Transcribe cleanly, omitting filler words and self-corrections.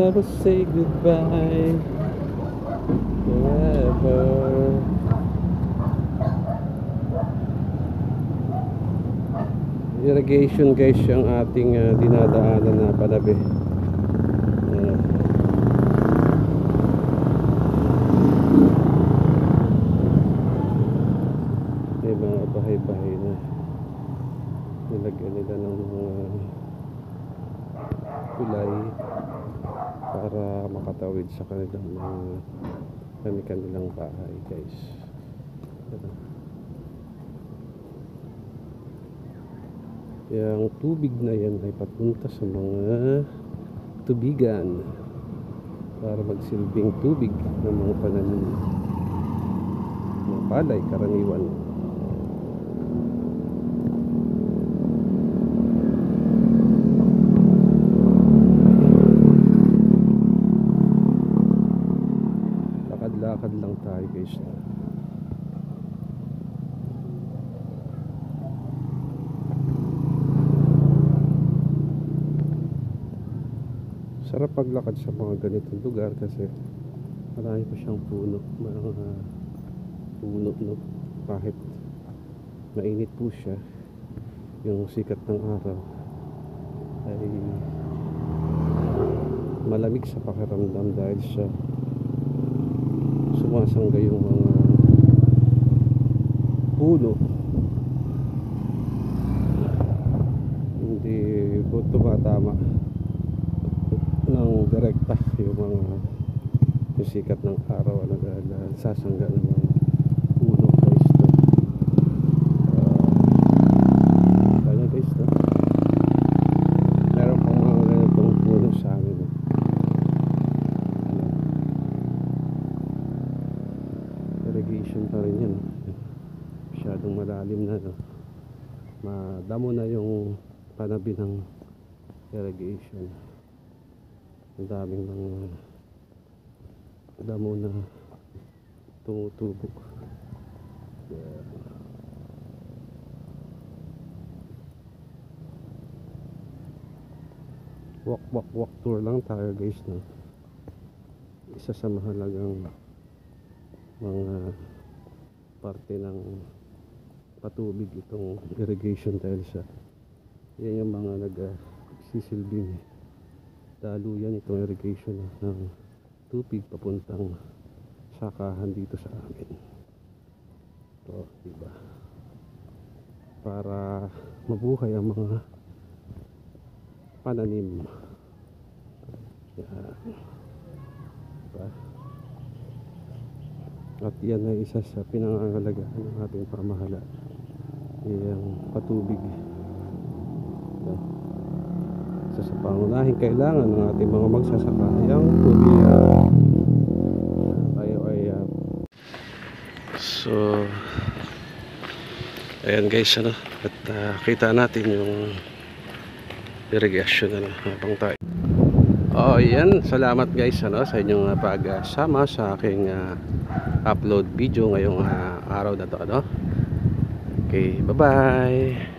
never say goodbye forever. Irrigation guys yung ating dinadaanan na panabi. May mga bahay-bahay na nilagyan nila ng mga kulay para makatawid sa kanilang mga kanilang bahay guys. Yung tubig na yan ay papunta sa mga tubigan para magsilbing tubig ng mga pananim ng palay karaniwan. Lakad-lakad lang tayo guys. Sarap paglakad sa mga ganitong lugar kasi marami pa siyang puno, mga puno no, kahit mainit po siya, yung sikat ng araw ay malamig sa pakiramdam dahil sa sumasangga yung mga puno, hindi po tumatama ng direkta yung mga yung sikat ng araw na sasangga ng mga puno guys to. Kaya guys to, meron pang mga ganitong puno sa amin irrigation pa rin yan, masyadong malalim na no? Madamo na yung panabi ng irrigation. Ang daming mga damo na tumutubok. Walk tour lang tayo guys no? Isa sa mahalagang mga parte ng patubig itong irrigation dahil sa yan yung mga nagsisilbing daluyan itong irrigation ng tubig papuntang sakahan dito sa amin. Ito, diba? Para mabuhay ang mga pananim. Yan. Diba? At yan ay isa sa pinangangalagaan ng ating pamahalaan, yung patubig. Diba? Sa pangunahing kailangan ng ating mga magsasaka yung tubig. Tayo ay so ayan guys ano, at kita natin yung irrigation ano, habang tayo. Ayan, salamat guys ano, sa inyong pagsama sa aking upload video ngayong araw na to ano. Okay, bye bye.